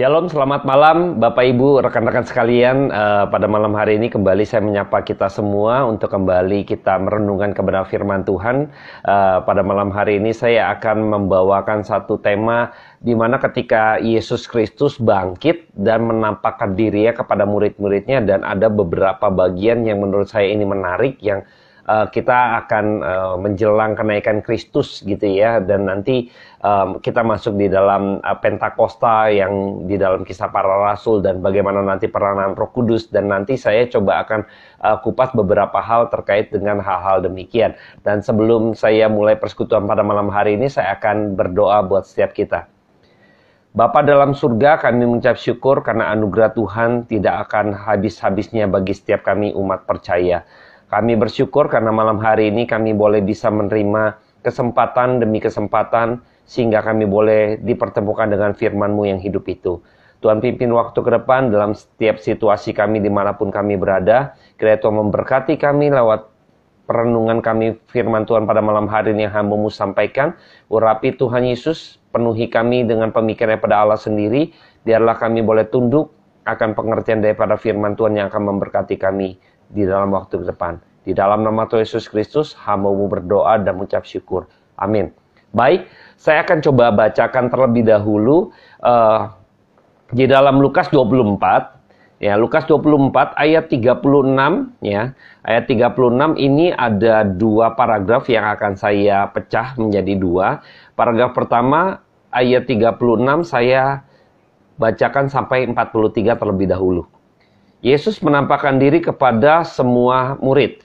Shalom, selamat malam Bapak Ibu, rekan-rekan sekalian. Pada malam hari ini kembali saya menyapa kita semua untuk kembali kita merenungkan kebenaran firman Tuhan. Pada malam hari ini saya akan membawakan satu tema di mana ketika Yesus Kristus bangkit dan menampakkan dirinya kepada murid-muridnya, dan ada beberapa bagian yang menurut saya ini menarik yang kita akan menjelang kenaikan Kristus gitu ya, dan nanti kita masuk di dalam Pentakosta yang di dalam Kisah Para Rasul dan bagaimana nanti peranan Roh Kudus, dan nanti saya coba akan kupas beberapa hal terkait dengan hal-hal demikian. Dan sebelum saya mulai persekutuan pada malam hari ini, saya akan berdoa buat setiap kita. Bapa dalam surga, kami mengucap syukur karena anugerah Tuhan tidak akan habis-habisnya bagi setiap kami umat percaya. Kami bersyukur karena malam hari ini kami boleh bisa menerima kesempatan demi kesempatan, sehingga kami boleh dipertemukan dengan firman-Mu yang hidup itu. Tuhan pimpin waktu ke depan dalam setiap situasi kami dimanapun kami berada. Kiranya Tuhan memberkati kami lewat perenungan kami firman Tuhan pada malam hari ini yang hamba-Mu sampaikan. Urapi Tuhan Yesus, penuhi kami dengan pemikiran pada Allah sendiri. Biarlah kami boleh tunduk akan pengertian daripada firman Tuhan yang akan memberkati kami di dalam waktu ke depan. Di dalam nama Tuhan Yesus Kristus, hamba-Mu berdoa dan mengucap syukur. Amin. Baik, saya akan coba bacakan terlebih dahulu di dalam Lukas 24. Ya, Lukas 24 ayat 36 ya. Ayat 36 ini ada dua paragraf yang akan saya pecah menjadi dua. Paragraf pertama ayat 36 saya bacakan sampai 43 terlebih dahulu. Yesus menampakkan diri kepada semua murid.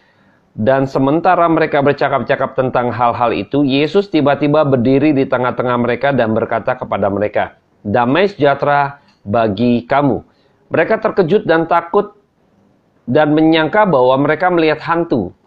Dan sementara mereka bercakap-cakap tentang hal-hal itu, Yesus tiba-tiba berdiri di tengah-tengah mereka dan berkata kepada mereka, "Damai sejahtera bagi kamu." Mereka terkejut dan takut dan menyangka bahwa mereka melihat hantu.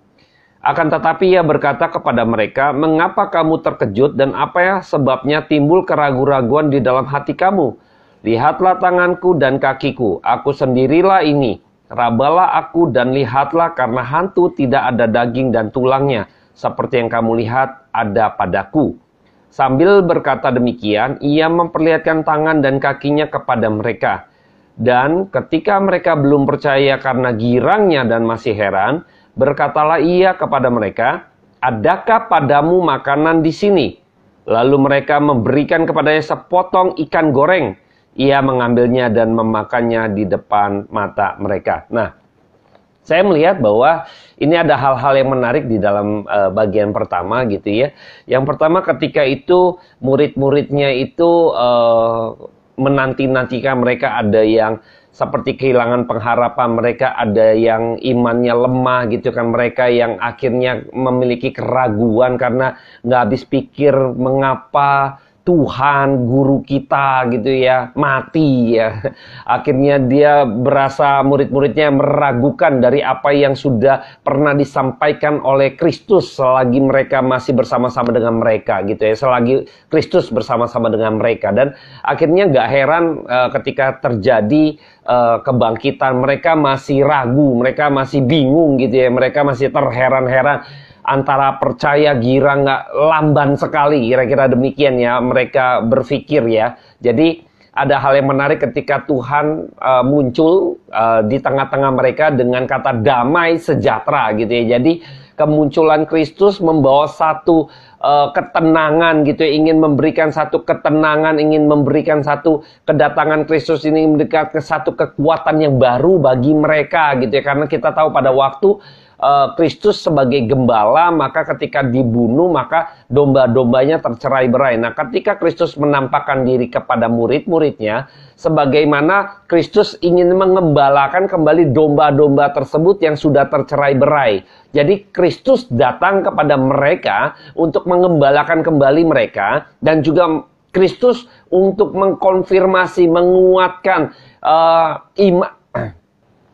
Akan tetapi Ia berkata kepada mereka, "Mengapa kamu terkejut dan apa ya sebabnya timbul keraguan-raguan di dalam hati kamu? Lihatlah tanganku dan kakiku, aku sendirilah ini. Rabalah aku dan lihatlah, karena hantu tidak ada daging dan tulangnya, seperti yang kamu lihat ada padaku." Sambil berkata demikian, Ia memperlihatkan tangan dan kakinya kepada mereka. Dan ketika mereka belum percaya karena girangnya dan masih heran, berkatalah Ia kepada mereka, "Adakah padamu makanan di sini?" Lalu mereka memberikan kepadanya sepotong ikan goreng. Ia mengambilnya dan memakannya di depan mata mereka. Nah, saya melihat bahwa ini ada hal-hal yang menarik di dalam bagian pertama gitu ya. Yang pertama, ketika itu murid-muridnya itu menanti-nantikan, mereka ada yang seperti kehilangan pengharapan, mereka ada yang imannya lemah gitu kan, mereka yang akhirnya memiliki keraguan karena nggak habis pikir mengapa Tuhan, guru kita gitu ya, mati ya. Akhirnya dia berasa murid-muridnya meragukan dari apa yang sudah pernah disampaikan oleh Kristus selagi mereka masih bersama-sama dengan mereka gitu ya. Selagi Kristus bersama-sama dengan mereka. Dan akhirnya gak heran ketika terjadi kebangkitan, mereka masih ragu, mereka masih bingung gitu ya. Mereka masih terheran-heran. Antara percaya, girang, nggak, lamban sekali, kira-kira demikian ya mereka berpikir ya. Jadi ada hal yang menarik ketika Tuhan muncul di tengah-tengah mereka dengan kata damai sejahtera gitu ya. Jadi kemunculan Kristus membawa satu ketenangan gitu ya, ingin memberikan satu ketenangan, ingin memberikan satu kedatangan Kristus ini memberikan satu kekuatan yang baru bagi mereka gitu ya. Karena kita tahu pada waktu Kristus sebagai gembala, maka ketika dibunuh maka domba-dombanya tercerai-berai. Nah, ketika Kristus menampakkan diri kepada murid-muridnya, sebagaimana Kristus ingin mengembalakan kembali domba-domba tersebut yang sudah tercerai-berai. Jadi Kristus datang kepada mereka untuk mengembalakan kembali mereka, dan juga Kristus untuk mengkonfirmasi, menguatkan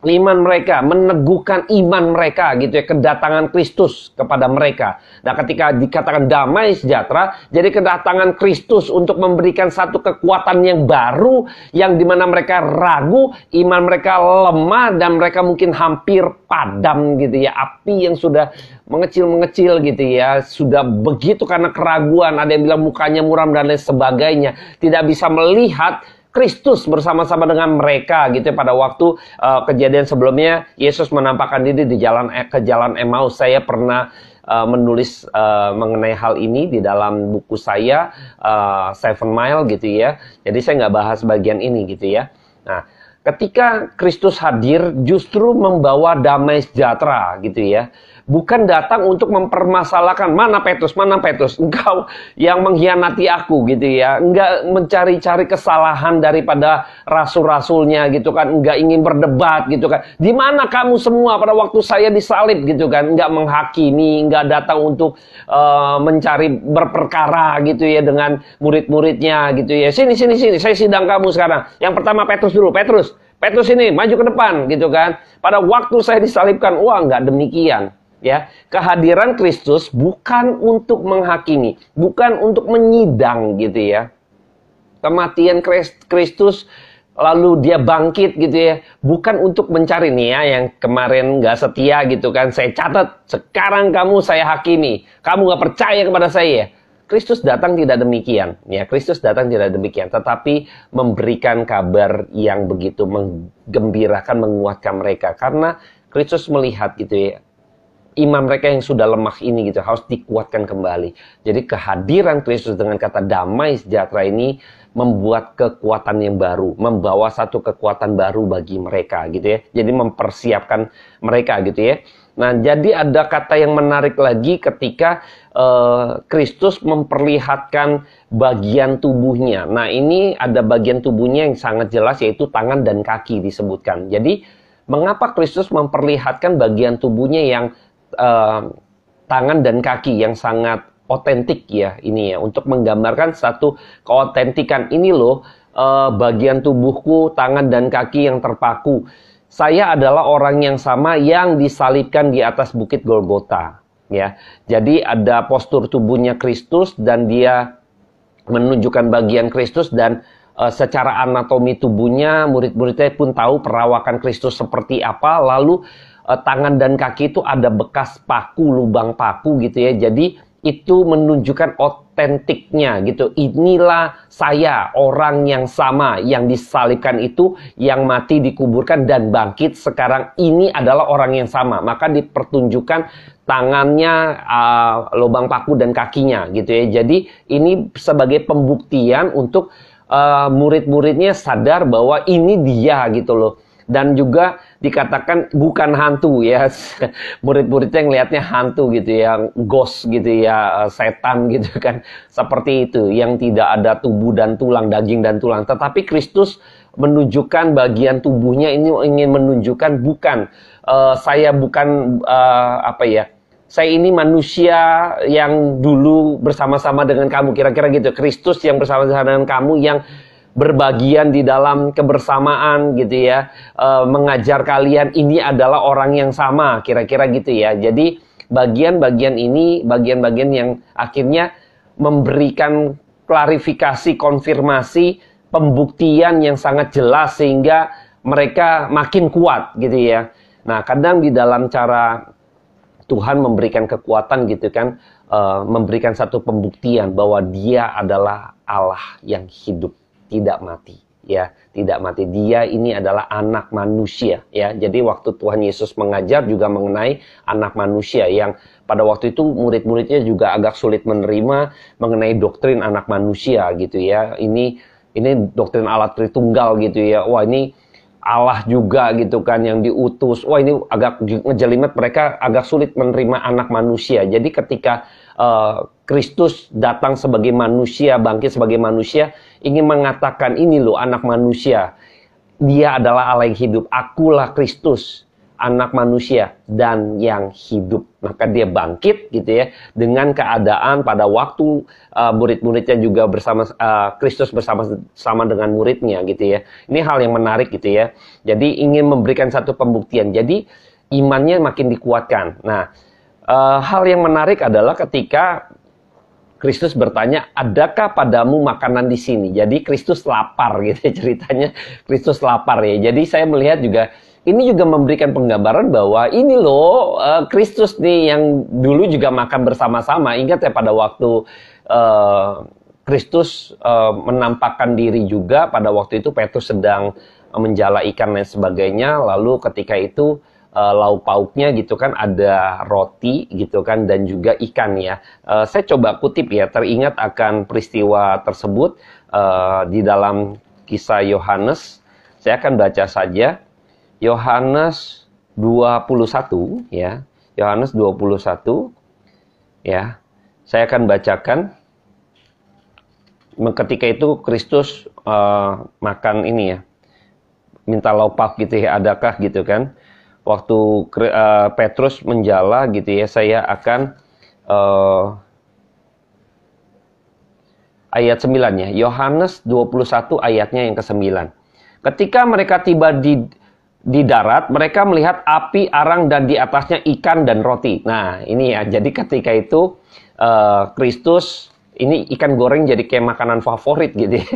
iman mereka, meneguhkan iman mereka gitu ya, kedatangan Kristus kepada mereka. Nah, ketika dikatakan damai sejahtera, jadi kedatangan Kristus untuk memberikan satu kekuatan yang baru, yang dimana mereka ragu, iman mereka lemah, dan mereka mungkin hampir padam gitu ya. Api yang sudah mengecil-mengecil gitu ya, sudah begitu karena keraguan, ada yang bilang mukanya muram dan lain sebagainya, tidak bisa melihat Kristus bersama-sama dengan mereka gitu ya. Pada waktu kejadian sebelumnya Yesus menampakkan diri di ke jalan Emmaus. Saya pernah menulis mengenai hal ini di dalam buku saya, Seven Mile gitu ya. Jadi saya nggak bahas bagian ini gitu ya. Nah, ketika Kristus hadir justru membawa damai sejahtera gitu ya. Bukan datang untuk mempermasalahkan mana Petrus, engkau yang mengkhianati aku gitu ya. Enggak mencari-cari kesalahan daripada rasul-rasulnya gitu kan. Enggak ingin berdebat gitu kan. Di mana kamu semua pada waktu saya disalib gitu kan. Enggak menghakimi, enggak datang untuk mencari berperkara gitu ya dengan murid-muridnya gitu ya. Sini, saya sidang kamu sekarang. Yang pertama Petrus dulu, Petrus ini maju ke depan gitu kan. Pada waktu saya disalibkan, wah enggak demikian. Ya, kehadiran Kristus bukan untuk menghakimi, bukan untuk menyidang gitu ya. Kematian Kristus lalu dia bangkit gitu ya, bukan untuk mencari nih ya yang kemarin nggak setia gitu kan. Saya catat, sekarang kamu saya hakimi, kamu nggak percaya kepada saya. Kristus datang tidak demikian, ya Kristus datang tidak demikian, tetapi memberikan kabar yang begitu menggembirakan, menguatkan mereka, karena Kristus melihat gitu ya. Iman mereka yang sudah lemah ini gitu harus dikuatkan kembali. Jadi kehadiran Kristus dengan kata damai sejahtera ini membuat kekuatan yang baru, membawa satu kekuatan baru bagi mereka gitu ya. Jadi mempersiapkan mereka gitu ya. Nah, jadi ada kata yang menarik lagi ketika Kristus memperlihatkan bagian tubuhnya. Nah, ini ada bagian tubuhnya yang sangat jelas yaitu tangan dan kaki disebutkan. Jadi mengapa Kristus memperlihatkan bagian tubuhnya yang tangan dan kaki yang sangat otentik ya ini ya, untuk menggambarkan satu keotentikan ini loh, bagian tubuhku, tangan dan kaki yang terpaku. Saya adalah orang yang sama yang disalibkan di atas bukit Golgota ya. Jadi ada postur tubuhnya Kristus dan dia menunjukkan bagian Kristus, dan secara anatomi tubuhnya murid-muridnya pun tahu perawakan Kristus seperti apa. Lalu tangan dan kaki itu ada bekas paku, lubang paku gitu ya. Jadi itu menunjukkan otentiknya gitu. Inilah saya, orang yang sama yang disalibkan itu, yang mati, dikuburkan dan bangkit. Sekarang ini adalah orang yang sama. Maka dipertunjukkan tangannya, lubang paku dan kakinya gitu ya. Jadi ini sebagai pembuktian untuk murid-muridnya sadar bahwa ini dia gitu loh. Dan juga dikatakan bukan hantu ya. Murid-muridnya ngelihatnya hantu gitu ya, ghost gitu ya, setan gitu kan. Seperti itu, yang tidak ada tubuh dan tulang, daging dan tulang. Tetapi Kristus menunjukkan bagian tubuhnya ini, ingin menunjukkan bukan saya bukan saya ini manusia yang dulu bersama-sama dengan kamu, kira-kira gitu. Kristus yang bersama-sama dengan kamu, yang berbagian di dalam kebersamaan gitu ya, mengajar kalian, ini adalah orang yang sama, kira-kira gitu ya. Jadi bagian-bagian ini, bagian-bagian yang akhirnya memberikan klarifikasi, konfirmasi, pembuktian yang sangat jelas sehingga mereka makin kuat gitu ya. Nah, kadang di dalam cara Tuhan memberikan kekuatan gitu kan, memberikan satu pembuktian bahwa Dia adalah Allah yang hidup, tidak mati ya, tidak mati. Dia ini adalah anak manusia ya. Jadi waktu Tuhan Yesus mengajar juga mengenai anak manusia, yang pada waktu itu murid-muridnya juga agak sulit menerima mengenai doktrin anak manusia gitu ya. Ini doktrin Allah Tritunggal gitu ya. Wah, ini Allah juga gitu kan yang diutus. Wah, ini agak ngejelimet, mereka agak sulit menerima anak manusia. Jadi ketika Kristus datang sebagai manusia, bangkit sebagai manusia, ingin mengatakan ini loh anak manusia. Dia adalah Allah yang hidup. Akulah Kristus, anak manusia dan yang hidup. Maka dia bangkit gitu ya, dengan keadaan pada waktu murid-muridnya juga bersama, Kristus bersama dengan muridnya gitu ya. Ini hal yang menarik gitu ya. Jadi ingin memberikan satu pembuktian. Jadi imannya makin dikuatkan. Nah, hal yang menarik adalah ketika Kristus bertanya, adakah padamu makanan di sini? Jadi Kristus lapar gitu ya, ceritanya Kristus lapar ya. Jadi saya melihat juga, ini juga memberikan penggambaran bahwa ini loh Kristus nih yang dulu juga makan bersama-sama. Ingat ya pada waktu Kristus menampakkan diri juga pada waktu itu Petrus sedang menjala ikan dan sebagainya. Lalu ketika itu lauk pauknya gitu kan ada roti gitu kan dan juga ikan ya. Saya coba kutip ya, teringat akan peristiwa tersebut di dalam kisah Yohanes. Saya akan baca saja Yohanes 21 ya. Yohanes 21 ya. Saya akan bacakan. Ketika itu Kristus makan ini ya. Minta lauk pauk gitu ya, adakah gitu kan. Waktu Petrus menjala gitu ya, saya akan ayat 9 ya. Yohanes 21 ayatnya yang ke-9. Ketika mereka tiba di darat, mereka melihat api, arang, dan di atasnya ikan dan roti. Nah, ini ya. Jadi ketika itu Kristus, ini ikan goreng jadi kayak makanan favorit gitu ya.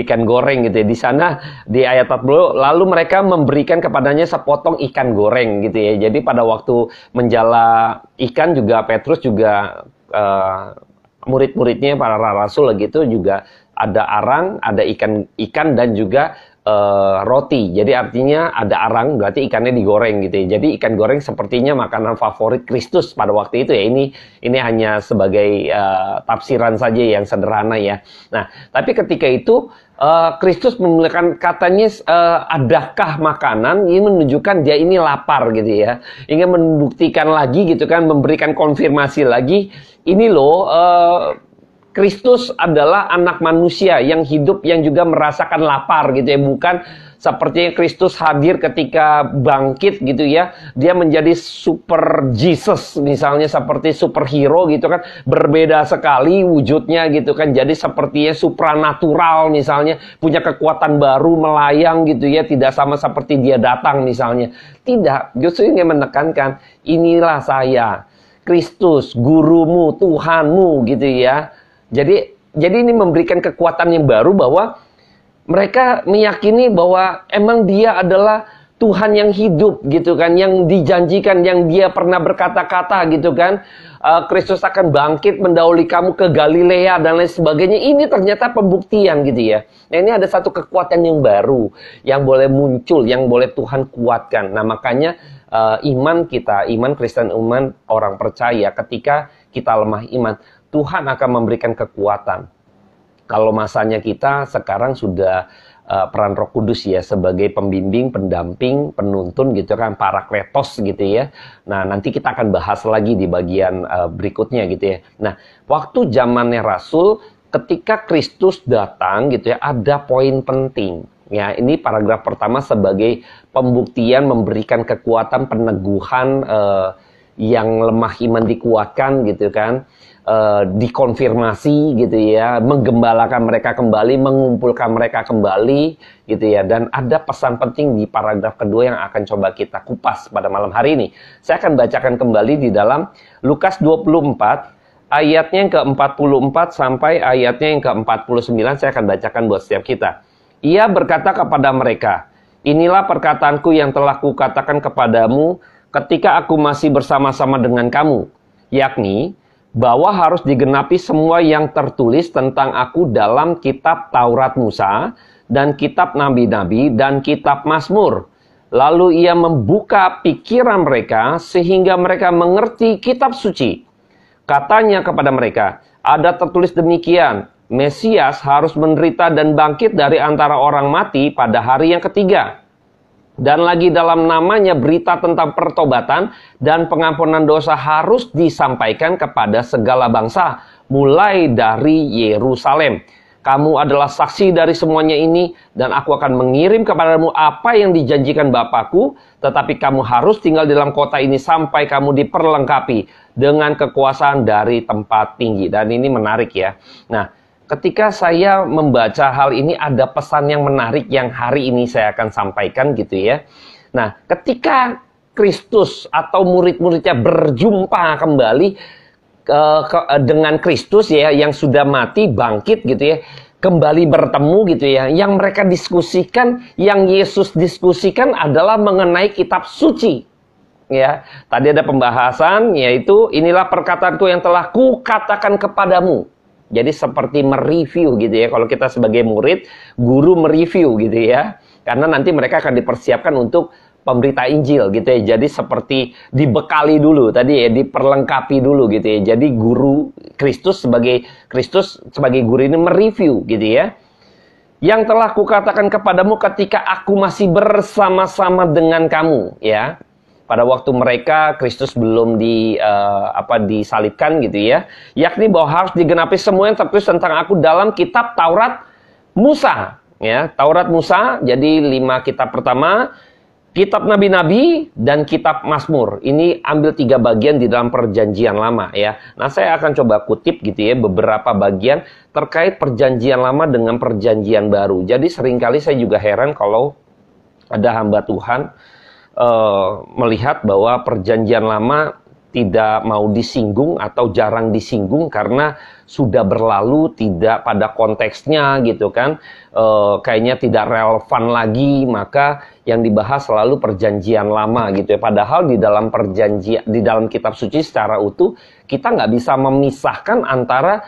Ikan goreng gitu ya. Di sana di ayat 40, lalu mereka memberikan kepadanya sepotong ikan goreng gitu ya. Jadi pada waktu menjala ikan juga Petrus juga murid-muridnya para rasul gitu juga ada arang, ada ikan dan juga roti. Jadi artinya ada arang, berarti ikannya digoreng gitu ya. Jadi ikan goreng sepertinya makanan favorit Kristus pada waktu itu ya. Ini hanya sebagai tafsiran saja yang sederhana ya. Nah, tapi ketika itu Kristus menggunakan katanya adakah makanan, ini menunjukkan dia ini lapar gitu ya. Ingin membuktikan lagi gitu kan, memberikan konfirmasi lagi. Ini loh Kristus adalah anak manusia yang hidup yang juga merasakan lapar gitu ya. Bukan seperti Kristus hadir ketika bangkit gitu ya. Dia menjadi super Jesus misalnya, seperti superhero gitu kan. Berbeda sekali wujudnya gitu kan. Jadi sepertinya supranatural misalnya. Punya kekuatan baru melayang gitu ya. Tidak sama seperti dia datang misalnya. Tidak, justru ingin menekankan inilah saya, Kristus, gurumu, Tuhanmu gitu ya. Jadi ini memberikan kekuatan yang baru bahwa mereka meyakini bahwa emang dia adalah Tuhan yang hidup gitu kan, yang dijanjikan, yang dia pernah berkata-kata gitu kan. Kristus akan bangkit mendahului kamu ke Galilea dan lain sebagainya. Ini ternyata pembuktian gitu ya. Nah, ini ada satu kekuatan yang baru yang boleh muncul, yang boleh Tuhan kuatkan. Nah, makanya iman kita, iman Kristen, iman orang percaya, ketika kita lemah iman, Tuhan akan memberikan kekuatan. Kalau masanya kita sekarang sudah peran Roh Kudus ya, sebagai pembimbing, pendamping, penuntun gitu kan, parakletos gitu ya. Nah, nanti kita akan bahas lagi di bagian berikutnya gitu ya. Nah, waktu zamannya Rasul, ketika Kristus datang gitu ya, ada poin penting. Ya, ini paragraf pertama sebagai pembuktian, memberikan kekuatan, peneguhan yang lemah iman dikuatkan gitu kan. Dikonfirmasi gitu ya, menggembalakan mereka kembali, mengumpulkan mereka kembali gitu ya. Dan ada pesan penting di paragraf kedua yang akan coba kita kupas pada malam hari ini. Saya akan bacakan kembali di dalam Lukas 24 ayatnya yang ke-44 sampai ayatnya yang ke-49. Saya akan bacakan buat setiap kita. Ia berkata kepada mereka, inilah perkataanku yang telah kukatakan kepadamu ketika aku masih bersama-sama dengan kamu, yakni bahwa harus digenapi semua yang tertulis tentang aku dalam kitab Taurat Musa dan kitab Nabi-Nabi dan kitab Mazmur. Lalu ia membuka pikiran mereka sehingga mereka mengerti kitab suci. Katanya kepada mereka, ada tertulis demikian, Mesias harus menderita dan bangkit dari antara orang mati pada hari yang ketiga. Dan lagi dalam namanya berita tentang pertobatan dan pengampunan dosa harus disampaikan kepada segala bangsa, mulai dari Yerusalem. Kamu adalah saksi dari semuanya ini, dan aku akan mengirim kepadamu apa yang dijanjikan Bapakku, tetapi kamu harus tinggal di dalam kota ini sampai kamu diperlengkapi dengan kekuasaan dari tempat tinggi. Dan ini menarik ya. Nah, ketika saya membaca hal ini, ada pesan yang menarik yang hari ini saya akan sampaikan gitu ya. Nah, ketika Kristus atau murid-muridnya berjumpa kembali dengan Kristus ya, yang sudah mati, bangkit gitu ya, kembali bertemu gitu ya. Yang mereka diskusikan, yang Yesus diskusikan adalah mengenai kitab suci. Ya, tadi ada pembahasan yaitu inilah perkataanku yang telah kukatakan kepadamu. Jadi seperti mereview gitu ya. Kalau kita sebagai murid, guru mereview gitu ya. Karena nanti mereka akan dipersiapkan untuk pemberita Injil gitu ya. Jadi seperti dibekali dulu tadi ya, diperlengkapi dulu gitu ya. Jadi Kristus sebagai guru ini mereview gitu ya. Yang telah kukatakan kepadamu ketika aku masih bersama-sama dengan kamu ya. Pada waktu mereka Kristus belum disalibkan gitu ya, yakni bahwa harus digenapi semua yang tertulis tentang aku dalam kitab Taurat Musa ya. Taurat Musa, jadi 5 kitab pertama, kitab nabi-nabi dan kitab Mazmur. Ini ambil 3 bagian di dalam perjanjian lama ya. Nah, saya akan coba kutip gitu ya beberapa bagian terkait perjanjian lama dengan perjanjian baru. Jadi seringkali saya juga heran kalau ada hamba Tuhan melihat bahwa perjanjian lama tidak mau disinggung atau jarang disinggung karena sudah berlalu, tidak pada konteksnya gitu kan, kayaknya tidak relevan lagi, maka yang dibahas selalu perjanjian lama gitu ya. Padahal di dalam kitab suci secara utuh kita nggak bisa memisahkan antara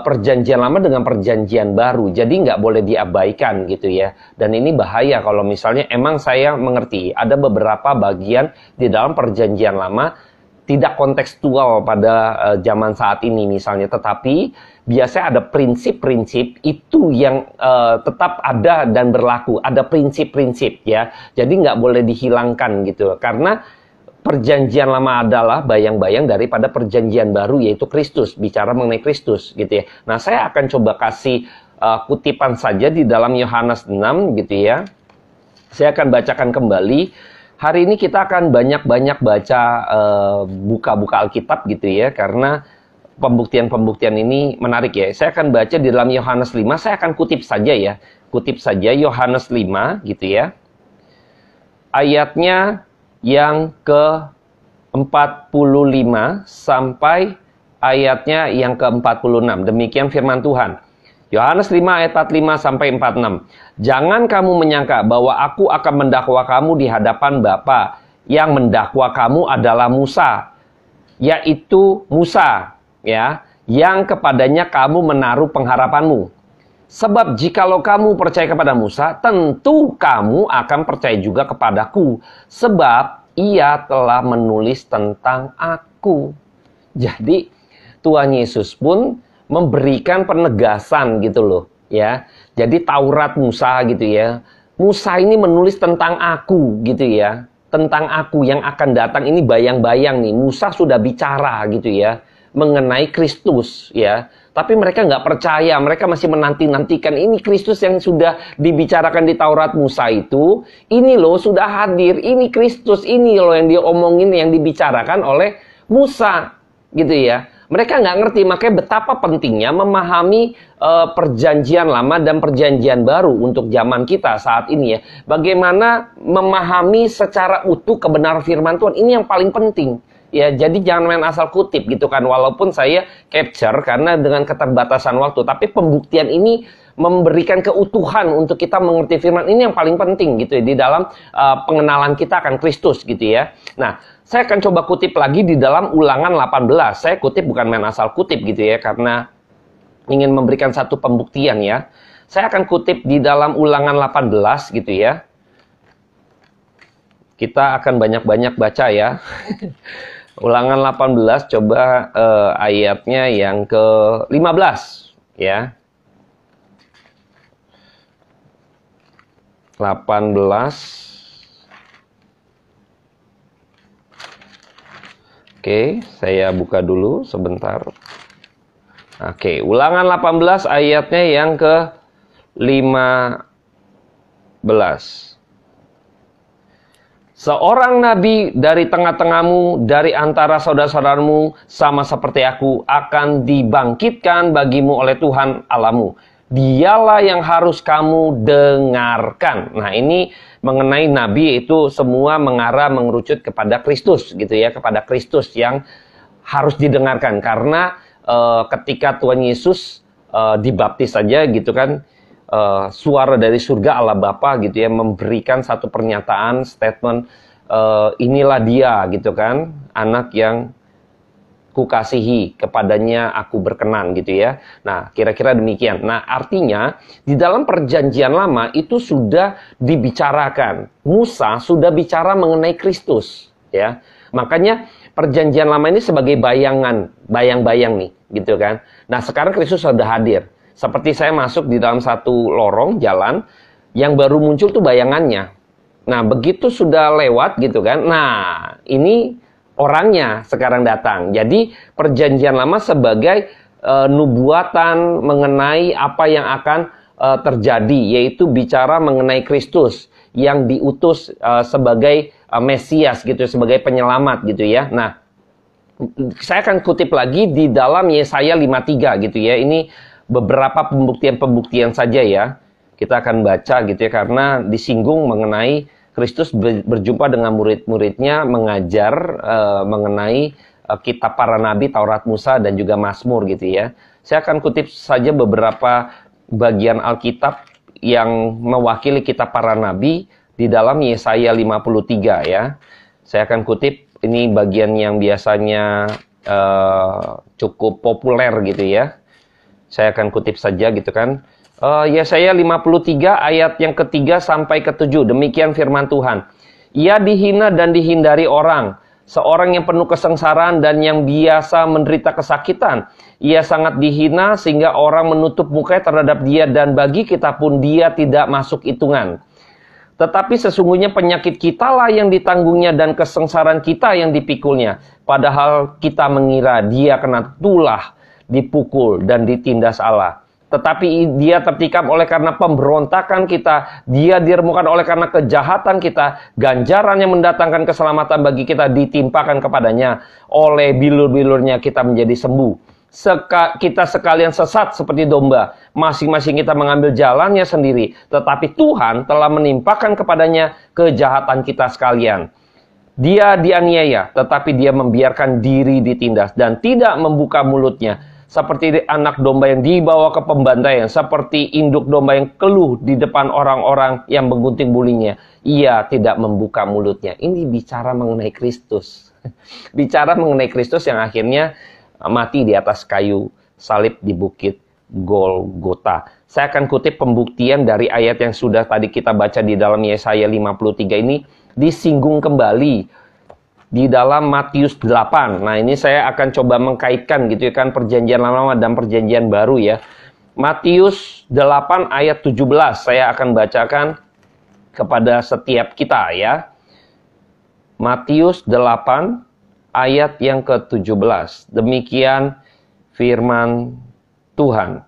perjanjian lama dengan perjanjian baru. Jadi nggak boleh diabaikan gitu ya. Dan ini bahaya kalau misalnya emang saya mengerti ada beberapa bagian di dalam perjanjian lama tidak kontekstual pada zaman saat ini misalnya. Tetapi biasanya ada prinsip-prinsip itu yang tetap ada dan berlaku. Ada prinsip-prinsip ya. Jadi nggak boleh dihilangkan gitu. Karena perjanjian lama adalah bayang-bayang daripada perjanjian baru, yaitu Kristus, bicara mengenai Kristus gitu ya. Nah, saya akan coba kasih kutipan saja di dalam Yohanes 6 gitu ya. Saya akan bacakan kembali. Hari ini kita akan banyak-banyak baca buka-buka Alkitab gitu ya, karena pembuktian-pembuktian ini menarik ya. Saya akan baca di dalam Yohanes 5, saya akan kutip saja ya. Kutip saja Yohanes 5 gitu ya. Ayatnya yang ke-45 sampai ayatnya yang ke-46. Demikian firman Tuhan. Yohanes 5 ayat 45 sampai 46. Jangan kamu menyangka bahwa aku akan mendakwa kamu di hadapan Bapa. Yang mendakwa kamu adalah Musa, yaitu Musa ya, yang kepadanya kamu menaruh pengharapanmu. Sebab jikalau kamu percaya kepada Musa, tentu kamu akan percaya juga kepadaku. Sebab ia telah menulis tentang aku. Jadi Tuhan Yesus pun memberikan penegasan gitu loh ya. Jadi Taurat Musa gitu ya. Musa ini menulis tentang aku gitu ya. Tentang aku yang akan datang, ini bayang-bayang nih. Musa sudah bicara gitu ya mengenai Kristus ya. Tapi mereka nggak percaya, mereka masih menanti-nantikan ini Kristus yang sudah dibicarakan di Taurat Musa itu. Ini loh sudah hadir, ini Kristus, ini loh yang diomongin, yang dibicarakan oleh Musa gitu ya. Mereka nggak ngerti, makanya betapa pentingnya memahami perjanjian lama dan perjanjian baru untuk zaman kita saat ini ya. Bagaimana memahami secara utuh kebenaran firman Tuhan, ini yang paling penting. Ya, jadi jangan main asal kutip gitu kan. Walaupun saya capture karena dengan keterbatasan waktu, tapi pembuktian ini memberikan keutuhan untuk kita mengerti firman. Ini yang paling penting gitu ya di dalam pengenalan kita akan Kristus gitu ya. Nah, saya akan coba kutip lagi di dalam Ulangan 18. Saya kutip bukan main asal kutip gitu ya, karena ingin memberikan satu pembuktian ya. Saya akan kutip di dalam Ulangan 18 gitu ya. Kita akan banyak-banyak baca ya. Ulangan 18 coba ayatnya yang ke-15 ya. 18. Oke, saya buka dulu sebentar. Oke, Ulangan 18 ayatnya yang ke-15. Seorang nabi dari tengah-tengahmu, dari antara saudara-saudaramu, sama seperti aku, akan dibangkitkan bagimu oleh Tuhan Allahmu. Dialah yang harus kamu dengarkan. Nah, ini mengenai nabi itu semua mengerucut kepada Kristus gitu ya, kepada Kristus yang harus didengarkan. Karena ketika Tuhan Yesus dibaptis saja gitu kan, suara dari surga Allah Bapa gitu ya memberikan satu pernyataan statement, inilah dia gitu kan, anak yang kukasihi, kepadanya aku berkenan gitu ya. Nah, kira-kira demikian. Nah, artinya di dalam perjanjian lama itu sudah dibicarakan. Musa sudah bicara mengenai Kristus ya. Makanya perjanjian lama ini sebagai bayangan, bayang-bayang nih gitu kan. Nah, sekarang Kristus sudah hadir. Seperti saya masuk di dalam satu lorong jalan yang baru muncul tuh bayangannya. Nah, begitu sudah lewat gitu kan. Nah, ini orangnya sekarang datang. Jadi, perjanjian lama sebagai nubuatan mengenai apa yang akan terjadi, yaitu bicara mengenai Kristus yang diutus sebagai Mesias gitu, sebagai penyelamat gitu ya. Nah, saya akan kutip lagi di dalam Yesaya 53 gitu ya. Ini beberapa pembuktian-pembuktian saja ya. Kita akan baca gitu ya, karena disinggung mengenai Kristus berjumpa dengan murid-muridnya, mengajar mengenai kitab para nabi, Taurat Musa, dan juga Mazmur gitu ya. Saya akan kutip saja beberapa bagian Alkitab yang mewakili kitab para nabi di dalam Yesaya 53 ya. Saya akan kutip, ini bagian yang biasanya cukup populer gitu ya. Saya akan kutip saja gitu kan. Yesaya 53 ayat yang ketiga sampai ketujuh. Demikian firman Tuhan. Ia dihina dan dihindari orang. Seorang yang penuh kesengsaraan dan yang biasa menderita kesakitan. Ia sangat dihina sehingga orang menutup mukanya terhadap dia, dan bagi kita pun dia tidak masuk hitungan. Tetapi sesungguhnya penyakit kitalah yang ditanggungnya dan kesengsaraan kita yang dipikulnya. Padahal kita mengira dia kena tulah, dipukul dan ditindas Allah. Tetapi dia tertikam oleh karena pemberontakan kita, dia diremukkan oleh karena kejahatan kita, ganjaran yang mendatangkan keselamatan bagi kita ditimpakan kepadanya. Oleh bilur-bilurnya kita menjadi sembuh. Kita sekalian sesat seperti domba, masing-masing kita mengambil jalannya sendiri, tetapi Tuhan telah menimpakan kepadanya kejahatan kita sekalian. Dia dianiaya, tetapi dia membiarkan diri ditindas dan tidak membuka mulutnya. Seperti anak domba yang dibawa ke pembantaian, seperti induk domba yang keluh di depan orang-orang yang menggunting bulingnya. Ia tidak membuka mulutnya. Ini bicara mengenai Kristus. Bicara mengenai Kristus yang akhirnya mati di atas kayu salib di bukit Golgota. Saya akan kutip pembuktian dari ayat yang sudah tadi kita baca di dalam Yesaya 53 ini, disinggung kembali di dalam Matius 8. Nah, ini saya akan coba mengkaitkan gitu ya kan, perjanjian lama dan perjanjian baru ya. Matius 8 ayat 17 saya akan bacakan kepada setiap kita ya. Matius 8 ayat yang ke-17. Demikian firman Tuhan.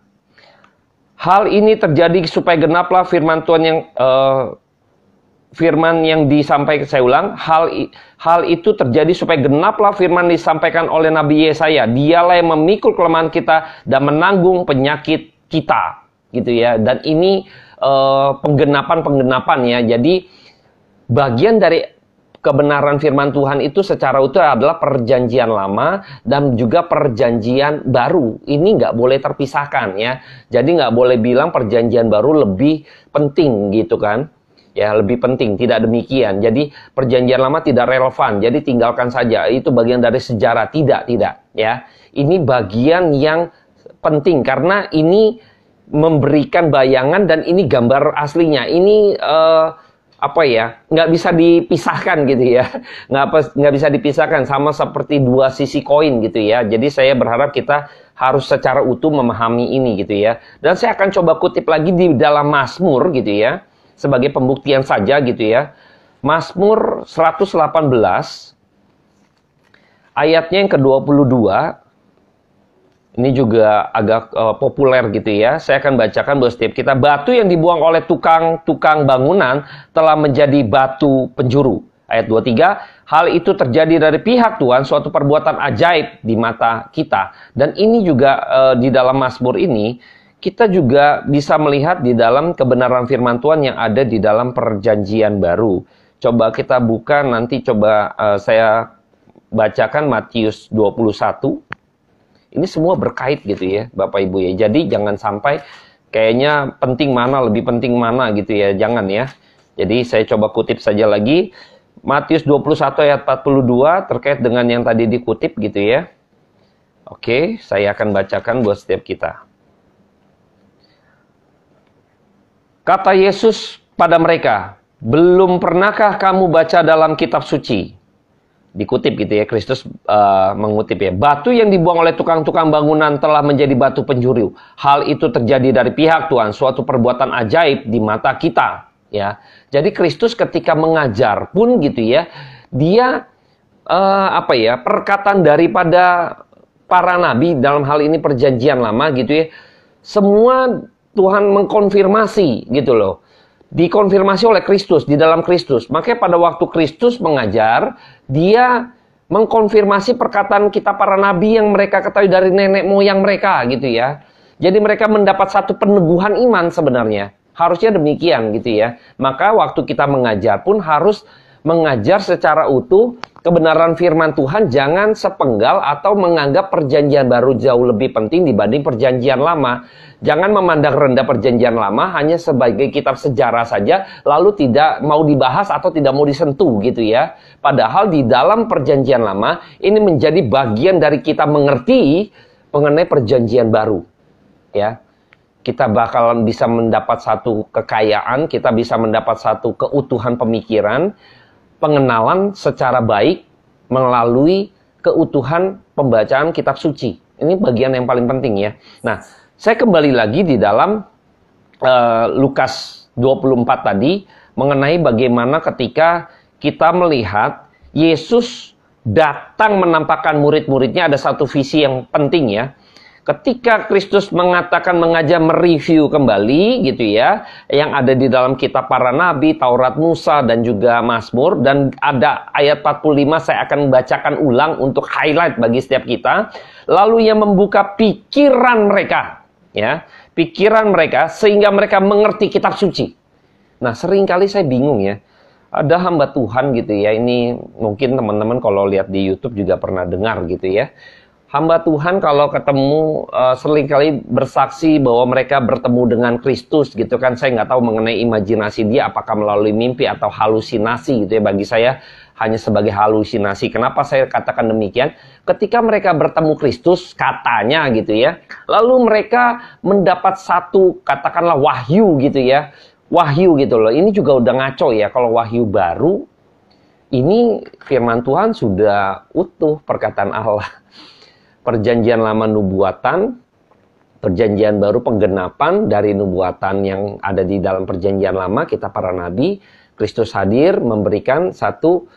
Hal ini terjadi supaya genaplah firman Tuhan yang disampaikan, saya ulang, hal itu terjadi supaya genaplah firman disampaikan oleh Nabi Yesaya. Dialah yang memikul kelemahan kita dan menanggung penyakit kita, gitu ya. Dan ini penggenapan ya. Jadi bagian dari kebenaran firman Tuhan itu secara utuh adalah perjanjian lama dan juga perjanjian baru. Ini nggak boleh terpisahkan ya. Jadi nggak boleh bilang perjanjian baru lebih penting gitu kan. Ya, lebih penting, tidak demikian. Jadi perjanjian lama tidak relevan, jadi tinggalkan saja. Itu bagian dari sejarah, tidak ya. Ini bagian yang penting karena ini memberikan bayangan dan ini gambar aslinya. Ini nggak bisa dipisahkan gitu ya. Nggak bisa dipisahkan, sama seperti dua sisi koin gitu ya. Jadi saya berharap kita harus secara utuh memahami ini gitu ya. Dan saya akan coba kutip lagi di dalam Mazmur gitu ya, sebagai pembuktian saja gitu ya. Mazmur 118 ayatnya yang ke-22. Ini juga agak populer gitu ya. Saya akan bacakan buat setiap kita. Batu yang dibuang oleh tukang bangunan telah menjadi batu penjuru. Ayat 23, hal itu terjadi dari pihak Tuhan, suatu perbuatan ajaib di mata kita. Dan ini juga di dalam Mazmur ini kita juga bisa melihat di dalam kebenaran firman Tuhan yang ada di dalam perjanjian baru. Coba kita buka, nanti coba saya bacakan Matius 21. Ini semua berkait gitu ya, Bapak Ibu ya. Jadi jangan sampai kayaknya penting mana, lebih penting mana gitu ya. Jangan ya. Jadi saya coba kutip saja lagi. Matius 21 ayat 42 terkait dengan yang tadi dikutip gitu ya. Oke, saya akan bacakan buat setiap kita. Kata Yesus pada mereka, belum pernahkah kamu baca dalam kitab suci? Dikutip gitu ya, Kristus mengutip ya. Batu yang dibuang oleh tukang-tukang bangunan telah menjadi batu penjuru. Hal itu terjadi dari pihak Tuhan, suatu perbuatan ajaib di mata kita. Ya, jadi Kristus ketika mengajar pun gitu ya, dia perkataan daripada para nabi dalam hal ini perjanjian lama gitu ya. Semua Tuhan mengkonfirmasi gitu loh. Dikonfirmasi oleh Kristus, di dalam Kristus. Makanya pada waktu Kristus mengajar, dia mengkonfirmasi perkataan kita para nabi yang mereka ketahui dari nenek moyang mereka gitu ya. Jadi mereka mendapat satu peneguhan iman sebenarnya. Harusnya demikian gitu ya. Maka waktu kita mengajar pun harus mengajar secara utuh kebenaran firman Tuhan, jangan sepenggal atau menganggap perjanjian baru jauh lebih penting dibanding perjanjian lama. Jangan memandang rendah perjanjian lama hanya sebagai kitab sejarah saja, lalu tidak mau dibahas atau tidak mau disentuh gitu ya. Padahal di dalam perjanjian lama, ini menjadi bagian dari kita mengerti mengenai perjanjian baru. Ya, kita bakalan bisa mendapat satu kekayaan, kita bisa mendapat satu keutuhan pemikiran, pengenalan secara baik melalui keutuhan pembacaan kitab suci. Ini bagian yang paling penting ya. Nah, saya kembali lagi di dalam Lukas 24 tadi mengenai bagaimana ketika kita melihat Yesus datang menampakkan murid-muridnya, ada satu visi yang penting ya. Ketika Kristus mengatakan mengajar mereview kembali gitu ya, yang ada di dalam kitab para nabi, Taurat Musa dan juga Mazmur, dan ada ayat 45 saya akan bacakan ulang untuk highlight bagi setiap kita. Lalu yang membuka pikiran mereka, ya, pikiran mereka sehingga mereka mengerti kitab suci. Nah, seringkali saya bingung ya. Ada hamba Tuhan gitu ya, ini mungkin teman-teman kalau lihat di YouTube juga pernah dengar gitu ya. Hamba Tuhan kalau ketemu seringkali bersaksi bahwa mereka bertemu dengan Kristus gitu kan. Saya nggak tahu mengenai imajinasi dia apakah melalui mimpi atau halusinasi gitu ya. Bagi saya hanya sebagai halusinasi. Kenapa saya katakan demikian? Ketika mereka bertemu Kristus katanya gitu ya. Lalu mereka mendapat satu katakanlah wahyu gitu ya. Wahyu gitu loh. Ini juga udah ngaco ya kalau wahyu baru. Ini firman Tuhan sudah utuh perkataan Allah. Perjanjian lama nubuatan, perjanjian baru penggenapan dari nubuatan yang ada di dalam perjanjian lama, kita para nabi, Kristus hadir memberikan satu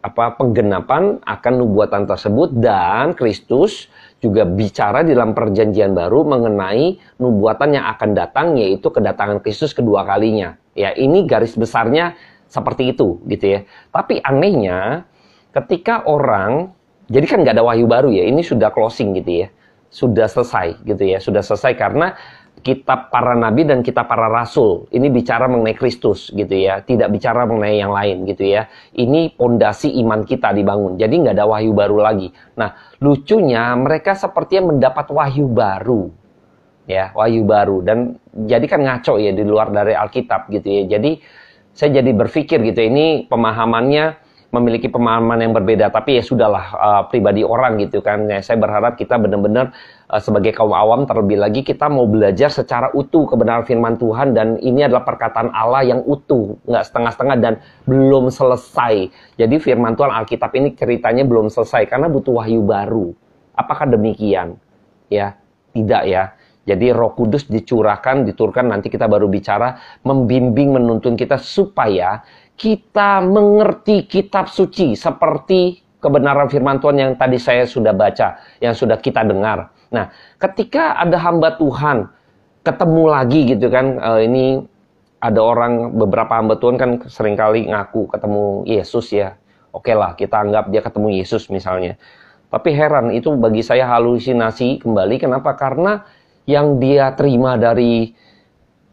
penggenapan akan nubuatan tersebut, dan Kristus juga bicara di dalam perjanjian baru mengenai nubuatan yang akan datang, yaitu kedatangan Kristus kedua kalinya. Ya, ini garis besarnya seperti itu gitu ya. Tapi anehnya ketika orang, jadi kan nggak ada wahyu baru ya, ini sudah closing gitu ya, sudah selesai gitu ya, sudah selesai karena kitab para nabi dan kitab para rasul ini bicara mengenai Kristus gitu ya, tidak bicara mengenai yang lain gitu ya. Ini pondasi iman kita dibangun, jadi nggak ada wahyu baru lagi. Nah, lucunya mereka sepertinya mendapat wahyu baru ya, wahyu baru, dan jadi kan ngaco ya di luar dari Alkitab gitu ya. Jadi saya jadi berpikir gitu, ini pemahamannya memiliki pemahaman yang berbeda, tapi ya sudahlah, pribadi orang gitu kan. Ya, saya berharap kita benar-benar sebagai kaum awam terlebih lagi kita mau belajar secara utuh kebenaran firman Tuhan, dan ini adalah perkataan Allah yang utuh, nggak setengah-setengah dan belum selesai. Jadi firman Tuhan Alkitab ini ceritanya belum selesai karena butuh wahyu baru. Apakah demikian? Ya, tidak ya. Jadi Roh Kudus diturunkan, nanti kita baru bicara, membimbing, menuntun kita supaya kita mengerti kitab suci seperti kebenaran firman Tuhan yang tadi saya sudah baca, yang sudah kita dengar. Nah, ketika ada hamba Tuhan ketemu lagi gitu kan, ini ada orang, beberapa hamba Tuhan kan seringkali ngaku ketemu Yesus ya. Oke lah, kita anggap dia ketemu Yesus misalnya. Tapi heran, itu bagi saya halusinasi kembali. Kenapa? Karena yang dia terima dari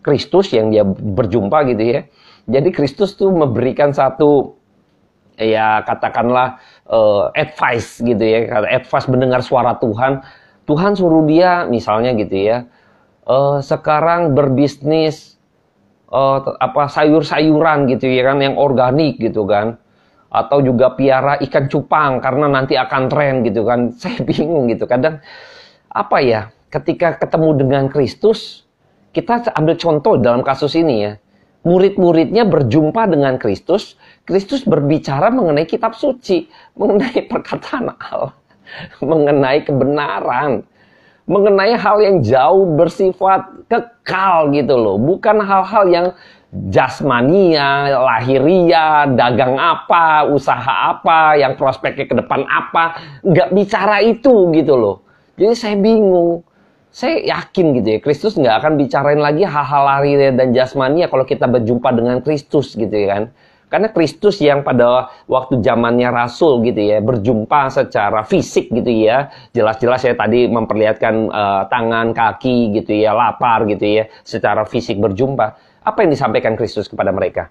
Kristus, yang dia berjumpa gitu ya. Jadi Kristus tuh memberikan satu, ya katakanlah advice gitu ya, advice mendengar suara Tuhan. Tuhan suruh dia misalnya gitu ya, sekarang berbisnis sayur-sayuran gitu ya kan, yang organik gitu kan. atau juga piara ikan cupang karena nanti akan tren gitu kan. Saya bingung gitu. Kadang apa ya, ketika ketemu dengan Kristus, kita ambil contoh dalam kasus ini ya. Murid-muridnya berjumpa dengan Kristus, Kristus berbicara mengenai kitab suci, mengenai perkataan Allah, mengenai kebenaran, mengenai hal yang jauh bersifat kekal gitu loh. Bukan hal-hal yang jasmania, lahiria, dagang apa, usaha apa, yang prospeknya ke depan apa. Nggak bicara itu gitu loh. Jadi saya bingung. Saya yakin gitu ya, Kristus nggak akan bicarain lagi hal-hal lahiriah dan jasmania kalau kita berjumpa dengan Kristus gitu ya kan. Karena Kristus yang pada waktu zamannya Rasul gitu ya, berjumpa secara fisik gitu ya. Jelas-jelas saya tadi memperlihatkan tangan, kaki gitu ya, lapar gitu ya, secara fisik berjumpa. Apa yang disampaikan Kristus kepada mereka?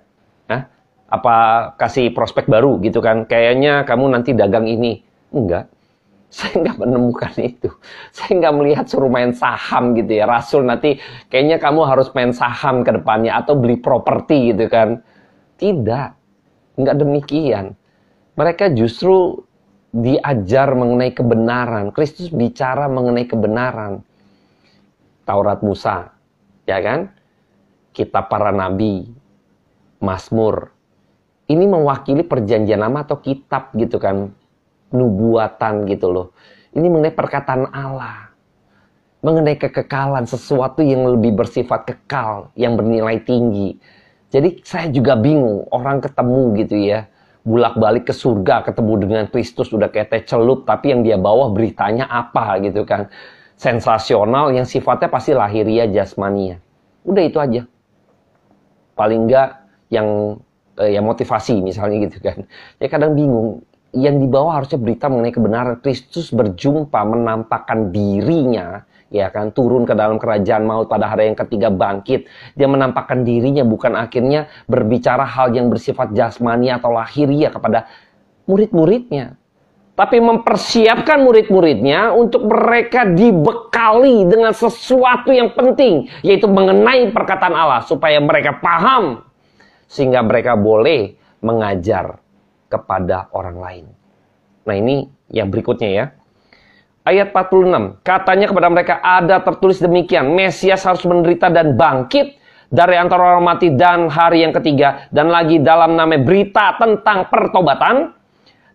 Hah? Apa kasih prospek baru gitu kan? Kayaknya kamu nanti dagang ini. Enggak. Saya nggak menemukan itu. Saya nggak melihat suruh main saham gitu ya. Rasul nanti kayaknya kamu harus main saham ke depannya atau beli properti gitu kan. Tidak. Nggak demikian. Mereka justru diajar mengenai kebenaran. Kristus bicara mengenai kebenaran. Taurat Musa. Ya kan? Kitab para nabi. Mazmur. Ini mewakili perjanjian lama atau kitab gitu kan. Nubuatan gitu loh. Ini mengenai perkataan Allah. Mengenai kekekalan, sesuatu yang lebih bersifat kekal, yang bernilai tinggi. Jadi saya juga bingung, orang ketemu gitu ya, bolak-balik ke surga, ketemu dengan Kristus, udah kayak teh celup, tapi yang dia bawa beritanya apa gitu kan. Sensasional, yang sifatnya pasti lahiriah jasmania. Udah itu aja. Paling enggak yang ya motivasi misalnya gitu kan. Ya kadang bingung. Yang dibawa harusnya berita mengenai kebenaran. Kristus berjumpa, menampakkan dirinya, ya kan, turun ke dalam kerajaan maut pada hari yang ketiga bangkit. Dia menampakkan dirinya, bukan akhirnya berbicara hal yang bersifat jasmani atau lahiriah kepada murid-muridnya. Tapi mempersiapkan murid-muridnya untuk mereka dibekali dengan sesuatu yang penting, yaitu mengenai perkataan Allah, supaya mereka paham, sehingga mereka boleh mengajar kepada orang lain. Nah ini yang berikutnya ya. Ayat 46. Katanya kepada mereka, ada tertulis demikian, Mesias harus menderita dan bangkit dari antara orang mati dan hari yang ketiga. Dan lagi dalam nama berita tentang pertobatan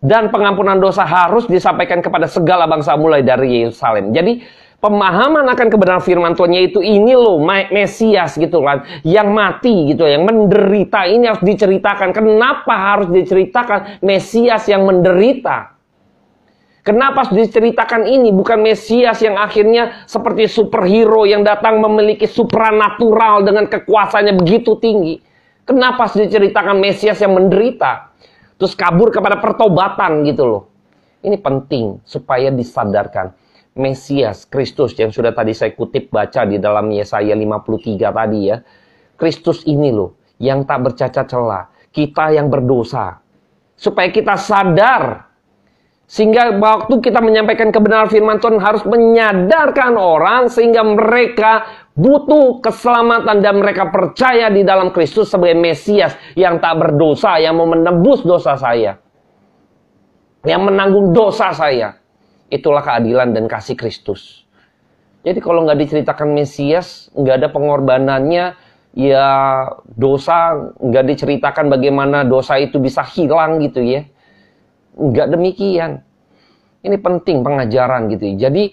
dan pengampunan dosa harus disampaikan kepada segala bangsa mulai dari Yerusalem. Jadi pemahaman akan kebenaran firman Tuhannya itu ini loh Mesias gitu kan, yang mati gitu, yang menderita, ini harus diceritakan. Kenapa harus diceritakan Mesias yang menderita? Kenapa harus diceritakan ini? Bukan Mesias yang akhirnya seperti superhero yang datang memiliki supranatural dengan kekuasaannya begitu tinggi. Kenapa harus diceritakan Mesias yang menderita? Terus kabur kepada pertobatan gitu loh. Ini penting supaya disadarkan. Mesias, Kristus yang sudah tadi saya kutip baca di dalam Yesaya 53 tadi ya. Kristus ini loh, yang tak bercacat celah. Kita yang berdosa. Supaya kita sadar. Sehingga waktu kita menyampaikan kebenaran firman Tuhan harus menyadarkan orang. Sehingga mereka butuh keselamatan dan mereka percaya di dalam Kristus sebagai Mesias yang tak berdosa. Yang mau menebus dosa saya. Yang menanggung dosa saya. Itulah keadilan dan kasih Kristus. Jadi kalau nggak diceritakan Mesias, nggak ada pengorbanannya, ya dosa nggak diceritakan bagaimana dosa itu bisa hilang gitu ya. Nggak demikian. Ini penting pengajaran gitu ya. Jadi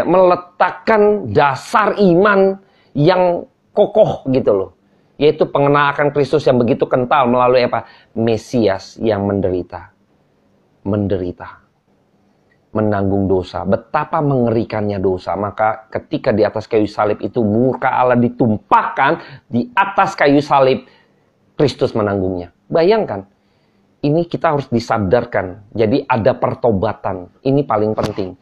meletakkan dasar iman yang kokoh gitu loh. Yaitu pengenalan akan Kristus yang begitu kental melalui apa? Mesias yang menderita. Menanggung dosa. Betapa mengerikannya dosa. Maka ketika di atas kayu salib itu murka Allah ditumpahkan di atas kayu salib, Kristus menanggungnya. Bayangkan. Ini kita harus disadarkan. Jadi ada pertobatan. Ini paling penting.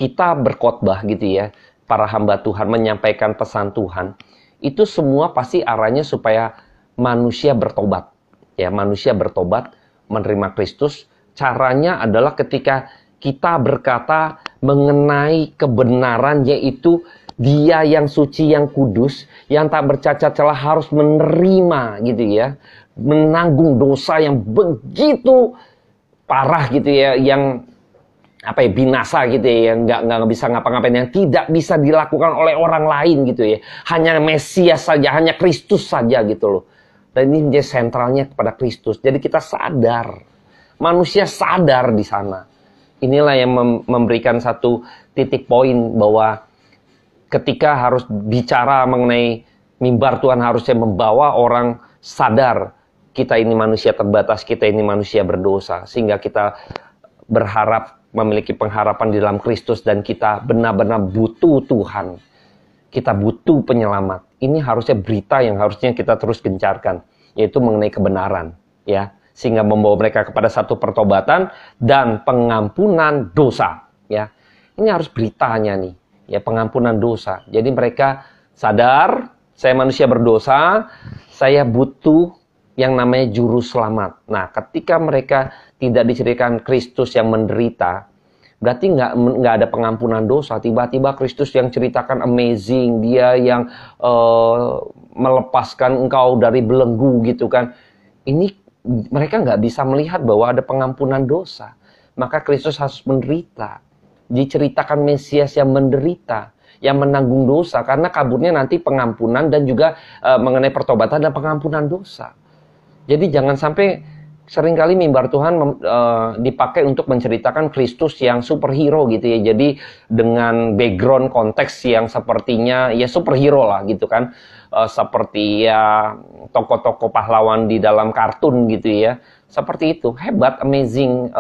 Kita berkhotbah gitu ya. Para hamba Tuhan menyampaikan pesan Tuhan. Itu semua pasti arahnya supaya manusia bertobat. Ya, manusia bertobat, menerima Kristus. Caranya adalah ketika kita berkata mengenai kebenaran, yaitu Dia yang suci, yang kudus, yang tak bercacat celah harus menerima gitu ya, menanggung dosa yang begitu parah gitu ya, yang binasa gitu ya, yang nggak bisa ngapa-ngapain, yang tidak bisa dilakukan oleh orang lain gitu ya. Hanya Mesias saja, hanya Kristus saja gitu loh. Dan ini menjadi sentralnya kepada Kristus. Jadi kita sadar, manusia sadar di sana. Inilah yang memberikan satu titik poin bahwa ketika harus bicara mengenai mimbar, Tuhan harusnya membawa orang sadar kita ini manusia terbatas, kita ini manusia berdosa, sehingga kita berharap memiliki pengharapan di dalam Kristus dan kita benar-benar butuh Tuhan. Kita butuh penyelamat. Ini harusnya berita yang harusnya kita terus gencarkan, yaitu mengenai kebenaran, ya, sehingga membawa mereka kepada satu pertobatan dan pengampunan dosa, ya. Ini harus beritanya nih. Ya, pengampunan dosa. Jadi mereka sadar, saya manusia berdosa, saya butuh yang namanya juru selamat. Nah, ketika mereka tidak diceritakan Kristus yang menderita, berarti nggak ada pengampunan dosa. Tiba-tiba Kristus yang ceritakan amazing, dia yang melepaskan engkau dari belenggu gitu kan. Ini mereka nggak bisa melihat bahwa ada pengampunan dosa. Maka Kristus harus menderita. Diceritakan Mesias yang menderita, yang menanggung dosa, karena kaburnya nanti pengampunan dan juga mengenai pertobatan dan pengampunan dosa. Jadi jangan sampai seringkali mimbar Tuhan dipakai untuk menceritakan Kristus yang superhero gitu ya. Jadi dengan background konteks yang sepertinya ya superhero lah gitu kan. Seperti ya tokoh-tokoh pahlawan di dalam kartun gitu ya. Seperti itu, hebat, amazing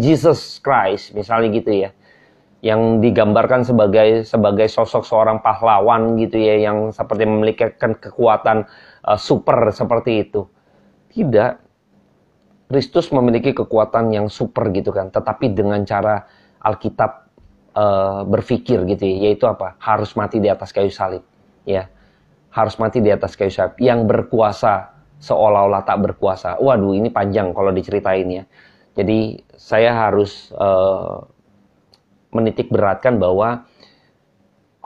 Jesus Christ misalnya gitu ya. Yang digambarkan sebagai sosok seorang pahlawan gitu ya, yang seperti memiliki kekuatan super seperti itu. Tidak. Kristus memiliki kekuatan yang super gitu kan, tetapi dengan cara Alkitab berpikir gitu ya, yaitu apa? Harus mati di atas kayu salib, ya. Harus mati di atas kayu salib, yang berkuasa seolah-olah tak berkuasa. Waduh, ini panjang kalau diceritain ya. Jadi saya harus menitik beratkan bahwa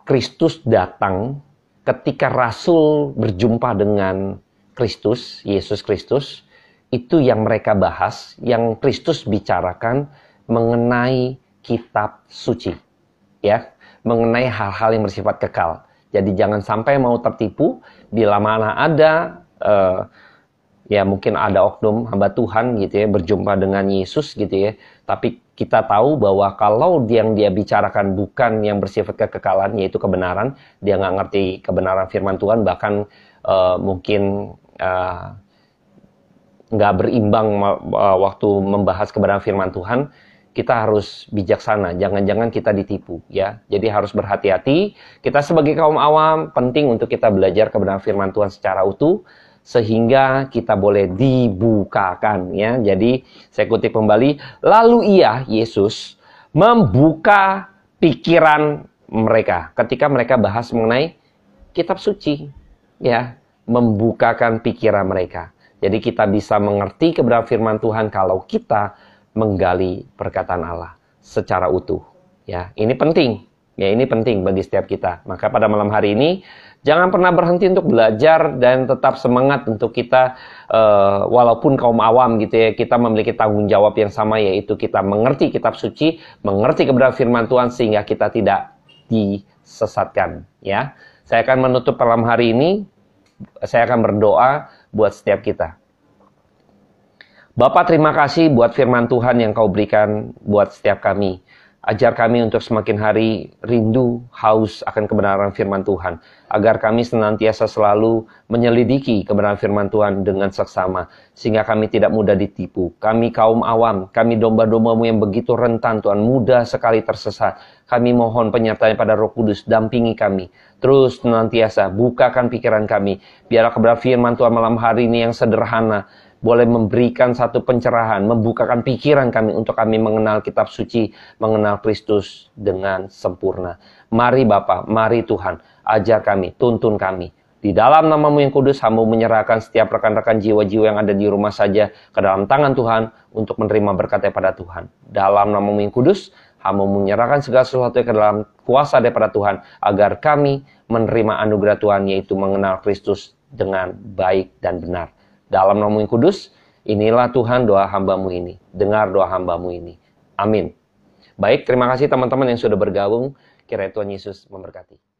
Kristus datang ketika Rasul berjumpa dengan Kristus, Yesus Kristus, itu yang mereka bahas, yang Kristus bicarakan mengenai kitab suci, ya, mengenai hal-hal yang bersifat kekal. Jadi jangan sampai mau tertipu bila mana ada ya mungkin ada oknum hamba Tuhan gitu ya berjumpa dengan Yesus gitu ya, tapi kita tahu bahwa kalau yang dia bicarakan bukan yang bersifat kekekalan, yaitu kebenaran, dia nggak ngerti kebenaran firman Tuhan, bahkan mungkin nggak berimbang waktu membahas kebenaran firman Tuhan. Kita harus bijaksana, jangan-jangan kita ditipu ya. Jadi harus berhati-hati. Kita sebagai kaum awam penting untuk kita belajar kebenaran firman Tuhan secara utuh, sehingga kita boleh dibukakan ya. Jadi saya kutip kembali, lalu ia Yesus membuka pikiran mereka ketika mereka bahas mengenai kitab suci ya, membukakan pikiran mereka. Jadi kita bisa mengerti kebenaran firman Tuhan kalau kita menggali perkataan Allah secara utuh ya. Ini penting ya, ini penting bagi setiap kita. Maka pada malam hari ini jangan pernah berhenti untuk belajar dan tetap semangat untuk kita, walaupun kaum awam gitu ya, kita memiliki tanggung jawab yang sama, yaitu kita mengerti kitab suci, mengerti kebenaran firman Tuhan, sehingga kita tidak disesatkan. Ya, saya akan menutup malam hari ini, saya akan berdoa buat setiap kita. Bapa, terima kasih buat firman Tuhan yang kau berikan buat setiap kami. Ajar kami untuk semakin hari rindu, haus akan kebenaran firman Tuhan. Agar kami senantiasa selalu menyelidiki kebenaran firman Tuhan dengan seksama. Sehingga kami tidak mudah ditipu. Kami kaum awam, kami domba-dombamu yang begitu rentan Tuhan, mudah sekali tersesat. Kami mohon penyertaan pada Roh Kudus, dampingi kami. Terus senantiasa bukakan pikiran kami. Biarlah kebenaran firman Tuhan malam hari ini yang sederhana boleh memberikan satu pencerahan, membukakan pikiran kami untuk kami mengenal kitab suci, mengenal Kristus dengan sempurna. Mari Bapa, mari Tuhan, ajar kami, tuntun kami. Di dalam nama-Mu yang kudus, hamba menyerahkan setiap rekan-rekan jiwa-jiwa yang ada di rumah saja ke dalam tangan Tuhan untuk menerima berkat daripada Tuhan. Dalam nama-Mu yang kudus, Hamba menyerahkan segala sesuatu ke dalam kuasa daripada Tuhan, agar kami menerima anugerah Tuhan, yaitu mengenal Kristus dengan baik dan benar. Dalam nama yang kudus, inilah Tuhan doa hambamu ini. Dengar doa hambamu ini. Amin. Baik, terima kasih teman-teman yang sudah bergabung. Kiranya Tuhan Yesus memberkati.